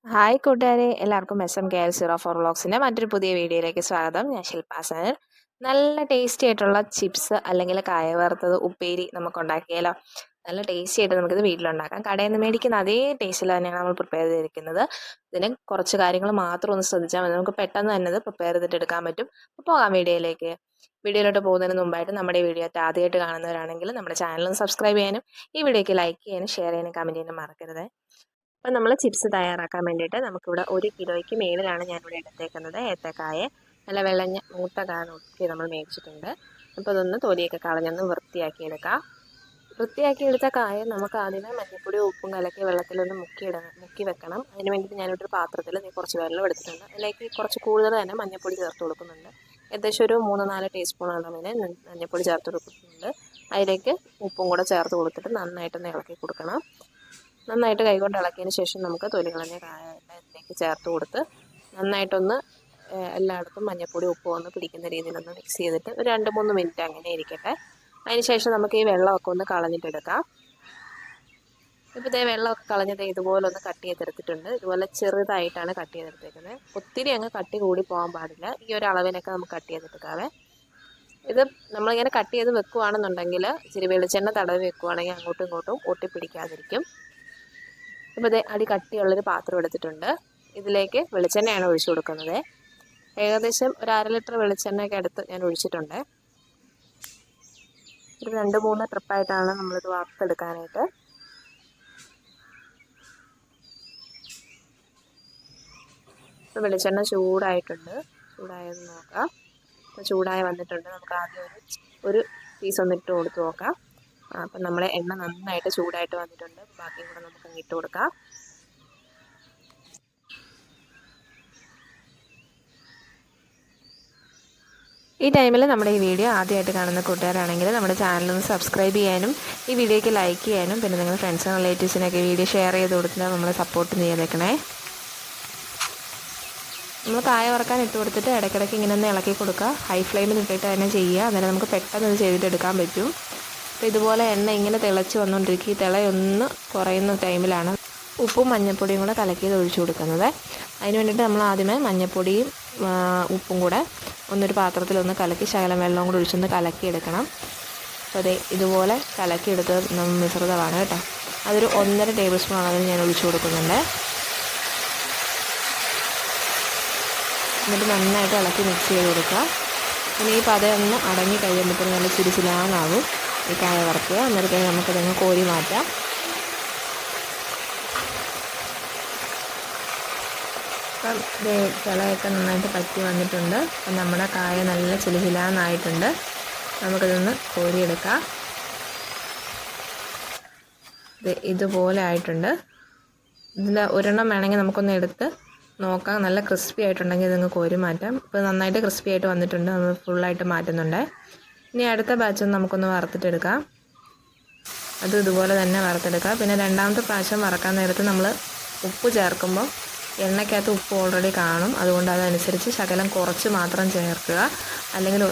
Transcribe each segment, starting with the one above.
Hi കൂട്ടുകാരെ, എല്ലാവർക്കും SM KL04 വ്ളോഗ്സിൻ്റെ മറ്റൊരു പുതിയ വീഡിയോയിലേക്ക് സ്വാഗതം. ഞാൻ ശില്പ സനൽ. നല്ല ടേസ്റ്റി ആയിട്ടുള്ള ചിപ്സ് അല്ലെങ്കിൽ കായ വറുത്തത് ഉപ്പേരി നമുക്ക് ഉണ്ടാക്കിയാലോ. നല്ല ടേസ്റ്റി ആയിട്ട് നമുക്കിത് വീട്ടിലുണ്ടാക്കാം. കടയിൽ നിന്ന് മേടിക്കുന്ന അതേ ടേസ്റ്റിൽ തന്നെയാണ് നമ്മൾ പ്രിപ്പയർ ചെയ്തിരിക്കുന്നത്. ഇതിന് കുറച്ച് കാര്യങ്ങൾ മാത്രം ഒന്ന് ശ്രദ്ധിച്ചാൽ മതി. നമുക്ക് പെട്ടെന്ന് തന്നെ ഇത് പ്രിപ്പയർ ചെയ്തിട്ട് എടുക്കാൻ പറ്റും. അപ്പോൾ പോകാം വീഡിയോയിലേക്ക്. വീഡിയോയിലോട്ട് പോകുന്നതിന് മുമ്പായിട്ട് നമ്മുടെ വീഡിയോ ആദ്യമായിട്ട് കാണുന്നവരാണെങ്കിൽ നമ്മുടെ ചാനലും സബ്സ്ക്രൈബ് ചെയ്യാനും ഈ വീഡിയോയ്ക്ക് ലൈക്ക് ചെയ്യാനും ഷെയർ ചെയ്യാനും കമൻറ്റ് ചെയ്യാനും മറക്കരുത്. അപ്പം നമ്മൾ ചിപ്സ് തയ്യാറാക്കാൻ വേണ്ടിയിട്ട് നമുക്കിവിടെ 1 കിലോയ്ക്ക് മേളിലാണ് ഞാനിവിടെ എടുത്തേക്കുന്നത്. ഏത്തക്കായ നല്ല വെള്ളഞ്ഞ മൂത്ത കായ നോക്കി നമ്മൾ മേടിച്ചിട്ടുണ്ട്. അപ്പോൾ അതൊന്ന് തൊലിയൊക്കെ കളഞ്ഞൊന്ന് വൃത്തിയാക്കിയെടുക്കാം. വൃത്തിയാക്കിയെടുത്ത കായ നമുക്ക് ആദ്യമേ മഞ്ഞൾപ്പൊടി ഉപ്പും കലക്കി വെള്ളത്തിലൊന്ന് മുക്കി വെക്കണം. അതിന് വേണ്ടിയിട്ട് ഞാനിവിടെ ഒരു പാത്രത്തിൽ കുറച്ച് വെള്ളം എടുത്തിട്ടുണ്ട്. അതിലേക്ക് കുറച്ച് കൂടുതൽ തന്നെ മഞ്ഞൾപ്പൊടി ചേർത്ത് കൊടുക്കുന്നുണ്ട്. ഏകദേശം ഒരു 3-4 ടീസ്പൂൺ അളവിന് മഞ്ഞൾപ്പൊടി ചേർത്ത് കൊടുക്കുന്നുണ്ട്. അതിലേക്ക് ഉപ്പും കൂടെ ചേർത്ത് കൊടുത്തിട്ട് നന്നായിട്ടൊന്ന് ഇളക്കി കൊടുക്കണം. നന്നായിട്ട് കൈകൊണ്ട് ഇളക്കിയതിന് ശേഷം നമുക്ക് തൊലി കളഞ്ഞ കായ ഇതിലേക്ക് ചേർത്ത് കൊടുത്ത് നന്നായിട്ടൊന്ന് എല്ലായിടത്തും മഞ്ഞൾപ്പൊടി ഉപ്പും ഒന്ന് പിടിക്കുന്ന രീതിയിലൊന്ന് മിക്സ് ചെയ്തിട്ട് ഒരു 2-3 മിനിറ്റ് അങ്ങനെ ഇരിക്കട്ടെ. അതിന് ശേഷം നമുക്ക് ഈ വെള്ളമൊക്കെ ഒന്ന് കളഞ്ഞിട്ടെടുക്കാം. ഇപ്പോൾ ഇതേ വെള്ളമൊക്കെ കളഞ്ഞത് ഇതുപോലെ ഒന്ന് കട്ട് ചെയ്തെടുത്തിട്ടുണ്ട്. ഇതുപോലെ ചെറുതായിട്ടാണ് കട്ട് ചെയ്തെടുത്തേക്കുന്നത്. ഒത്തിരി അങ്ങ് കട്ടി കൂടി പോകാൻ പാടില്ല. ഈ ഒരു അളവിനൊക്കെ നമുക്ക് കട്ട് ചെയ്തെടുക്കാവേ. ഇത് നമ്മളിങ്ങനെ കട്ട് ചെയ്ത് വെക്കുകയാണെന്നുണ്ടെങ്കിൽ ഇച്ചിരി വെളിച്ചെണ്ണ തടവി വെക്കുകയാണെങ്കിൽ അങ്ങോട്ടും ഇങ്ങോട്ടും ഒട്ടിപ്പിടിക്കാതിരിക്കും. ഇപ്പോൾ ഇത് അടി കട്ടിയുള്ളൊരു പാത്രം എടുത്തിട്ടുണ്ട്. ഇതിലേക്ക് വെളിച്ചെണ്ണയാണ് ഒഴിച്ചു കൊടുക്കുന്നത്. ഏകദേശം ഒരു 1/2 ലിറ്റർ വെളിച്ചെണ്ണയൊക്കെ അടുത്ത് ഞാൻ ഒഴിച്ചിട്ടുണ്ട്. ഒരു 2-3 ട്രിപ്പായിട്ടാണ് നമ്മളിത് വറുത്തെടുക്കാനായിട്ട്. ഇപ്പോൾ വെളിച്ചെണ്ണ ചൂടായിട്ടുണ്ട്. ചൂടായത് നോക്കാം. ഇപ്പോൾ ചൂടായി വന്നിട്ടുണ്ട്. നമുക്ക് ആദ്യം ഒരു പീസ് ഒന്ന് ഇട്ട് കൊടുത്ത് നോക്കാം. അപ്പം നമ്മുടെ എണ്ണ നന്നായിട്ട് ചൂടായിട്ട് വന്നിട്ടുണ്ട്. ബാക്കിയും കൂടെ നമുക്ക് ഇട്ട് കൊടുക്കാം. ഈ ടൈമിൽ നമ്മുടെ ഈ വീഡിയോ ആദ്യമായിട്ട് കാണുന്ന കൂട്ടുകാരാണെങ്കിൽ നമ്മുടെ ചാനലൊന്ന് സബ്സ്ക്രൈബ് ചെയ്യാനും ഈ വീഡിയോയ്ക്ക് ലൈക്ക് ചെയ്യാനും പിന്നെ നിങ്ങളുടെ ഫ്രണ്ട്സും റിലേറ്റീവ്സിനൊക്കെ വീഡിയോ ഷെയർ ചെയ്ത് കൊടുത്തിട്ട് നമ്മളെ സപ്പോർട്ട് ചെയ്തേക്കണേ. നമ്മൾ കായ വറക്കാൻ ഇട്ട് കൊടുത്തിട്ട് ഇടയ്ക്കിടയ്ക്ക് ഇങ്ങനെ ഒന്ന് ഇളക്കി കൊടുക്കുക. ഹൈ ഫ്ലെയിമിൽ ഇട്ടിട്ട് തന്നെ ചെയ്യുക. അന്നേരം നമുക്ക് പെട്ടെന്ന് ഇത് ചെയ്തിട്ടെടുക്കാൻ പറ്റും. അപ്പോൾ ഇതുപോലെ എണ്ണ ഇങ്ങനെ തിളച്ച് വന്നുകൊണ്ടിരിക്കുക. ഈ തിളയൊന്ന് കുറയുന്ന ടൈമിലാണ് ഉപ്പും മഞ്ഞൾപ്പൊടിയും കൂടെ കലക്കിയത് ഒഴിച്ചു കൊടുക്കുന്നത്. അതിന് വേണ്ടിയിട്ട് നമ്മൾ ആദ്യമേ മഞ്ഞൾപ്പൊടിയും ഉപ്പും കൂടെ ഒന്നൊരു പാത്രത്തിലൊന്ന് കലക്കി ശകലം വെള്ളവും കൂടി ഒഴിച്ചൊന്ന് കലക്കിയെടുക്കണം. അപ്പോൾ അതെ ഇതുപോലെ കലക്കിയെടുത്ത് മിശ്രിതമാണ് കേട്ടോ. അതൊരു 1.5 ടേബിൾ സ്പൂൺ അളവിൽ ഞാൻ ഒഴിച്ചു കൊടുക്കുന്നുണ്ട്. എന്നിട്ട് നന്നായിട്ട് ഇളക്കി മിക്സ് ചെയ്ത് കൊടുക്കുക. പിന്നെ ഈ പതയൊന്ന് അടങ്ങി കഴിയുമ്പോഴത്തേക്കും നല്ല ചിരിച്ചിലാനാകും ഈ കായ വറുക്കുക. അന്നേരത്തേക്ക് നമുക്കതങ്ങ് കോരി മാറ്റാം. അപ്പം തിളയൊക്കെ നന്നായിട്ട് പറ്റി വന്നിട്ടുണ്ട്. അപ്പം നമ്മുടെ കായ നല്ല ചിലിഹിലാന്നായിട്ടുണ്ട്. നമുക്കിതൊന്ന് കോരിയെടുക്കാം. ഇതുപോലെ ആയിട്ടുണ്ട്. ഇതിൽ ഒരെണ്ണം വേണമെങ്കിൽ നമുക്കൊന്ന് എടുത്ത് നോക്കാം. നല്ല ക്രിസ്പി ആയിട്ടുണ്ടെങ്കിൽ ഇതങ്ങ് കോരി മാറ്റാം. ഇപ്പോൾ നന്നായിട്ട് ക്രിസ്പി ആയിട്ട് വന്നിട്ടുണ്ട്. നമ്മൾ ഫുള്ളായിട്ട് മാറ്റുന്നുണ്ട്. ഇനി അടുത്ത ബാച്ചൊന്ന് നമുക്കൊന്ന് വറുത്തിട്ടെടുക്കാം. അത് ഇതുപോലെ തന്നെ വറുത്തെടുക്കാം. പിന്നെ രണ്ടാമത്തെ പ്രാവശ്യം വറക്കാൻ നേരത്ത് നമ്മൾ ഉപ്പ് ചേർക്കുമ്പോൾ എണ്ണയ്ക്കകത്ത് ഉപ്പ് ഓൾറെഡി കാണും. അതുകൊണ്ട് അതനുസരിച്ച് ശകലം കുറച്ച് മാത്രം ചേർക്കുക. അല്ലെങ്കിൽ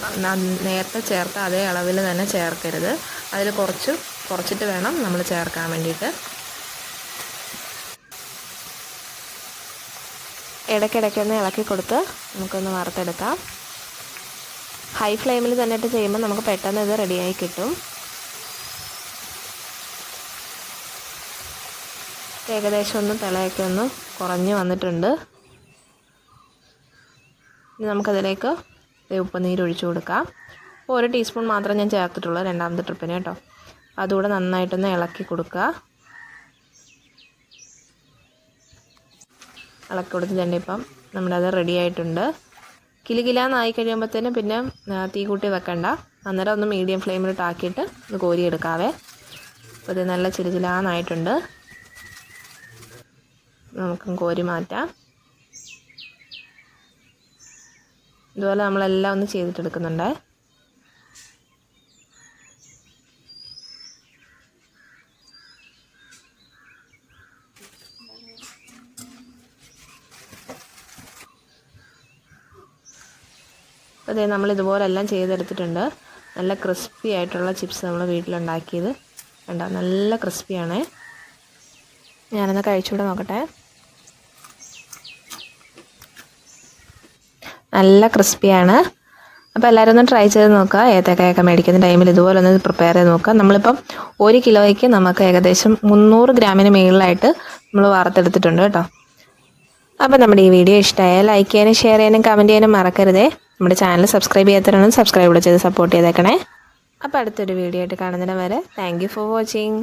നേരത്തെ ചേർത്ത അതേ അളവിൽ തന്നെ ചേർക്കരുത്. അതിൽ കുറച്ചിട്ട് വേണം നമ്മൾ ചേർക്കാൻ വേണ്ടിയിട്ട്. ഇടയ്ക്കിടയ്ക്കൊന്ന് ഇളക്കി കൊടുത്ത് നമുക്കൊന്ന് വറുത്തെടുക്കാം. ഹൈ ഫ്ലെയിമിൽ തന്നെ ഇട്ട് ചെയ്യുമ്പോൾ നമുക്ക് പെട്ടെന്ന് ഇത് റെഡിയായി കിട്ടും. ഏകദേശം ഒന്ന് തിളയൊക്കെ ഒന്ന് കുറഞ്ഞ് വന്നിട്ടുണ്ട്. ഇനി നമുക്കതിലേക്ക് ഉപ്പുനീര് ഒഴിച്ചു കൊടുക്കാം. അപ്പോൾ 1 ടീസ്പൂൺ മാത്രം ഞാൻ ചേർത്തിട്ടുള്ളൂ രണ്ടാമത്തെ ട്രിപ്പിന് കേട്ടോ. അതുകൂടെ നന്നായിട്ടൊന്ന് ഇളക്കി കൊടുക്കുക. ഇളക്കി കൊടുത്തിട്ടുണ്ട്. ഇപ്പം നമ്മുടെ അത് റെഡി ആയിട്ടുണ്ട്. കിലുകിലാന്നായി കഴിയുമ്പോഴത്തേനും പിന്നെ തീ കൂട്ടി വെക്കണ്ട. അന്നേരം ഒന്ന് മീഡിയം ഫ്ലെയിമിലിട്ടാക്കിയിട്ട് ഒന്ന് കോരിയെടുക്കാവേ. അപ്പോൾ ഇത് നല്ല ചിലിച്ചിലാന്നായിട്ടുണ്ട്. നമുക്ക് കോരി മാറ്റാം. ഇതുപോലെ നമ്മളെല്ലാം ഒന്ന് ചെയ്തിട്ടെടുക്കുന്നുണ്ട്. അതെ നമ്മളിതുപോലെല്ലാം ചെയ്തെടുത്തിട്ടുണ്ട്. നല്ല ക്രിസ്പി ആയിട്ടുള്ള ചിപ്സ് നമ്മൾ വീട്ടിലുണ്ടാക്കിയത് കണ്ടോ, നല്ല ക്രിസ്പിയാണേ. ഞാനൊന്ന് കഴിച്ചുകൂടെ നോക്കട്ടെ. നല്ല ക്രിസ്പിയാണ്. അപ്പോൾ എല്ലാവരും ഒന്ന് ട്രൈ ചെയ്ത് നോക്കുക. ഏത്തക്കായൊക്കെ മേടിക്കുന്ന ടൈമിൽ ഇതുപോലെ ഒന്ന് പ്രിപ്പയർ ചെയ്ത് നോക്കുക. നമ്മളിപ്പം 1 കിലോയ്ക്ക് നമുക്ക് ഏകദേശം 300 ഗ്രാമിന് മുകളിലായിട്ട് നമ്മൾ വറുത്തെടുത്തിട്ടുണ്ട് കേട്ടോ. അപ്പോൾ നമ്മുടെ ഈ വീഡിയോ ഇഷ്ടമായാൽ ലൈക്ക് ചെയ്യാനും ഷെയർ ചെയ്യാനും കമൻറ്റ് ചെയ്യാനും മറക്കരുതേ. നമ്മുടെ ചാനൽ സബ്സ്ക്രൈബ് ചെയ്യാത്തവരാണെങ്കിൽ സബ്സ്ക്രൈബ് ചെയ്ത് സപ്പോർട്ട് ചെയ്തേക്കണേ. അപ്പോൾ അടുത്തൊരു വീഡിയോ ആയിട്ട് കാണുന്നതിന് വരെ താങ്ക് യു ഫോർ വാച്ചിങ്.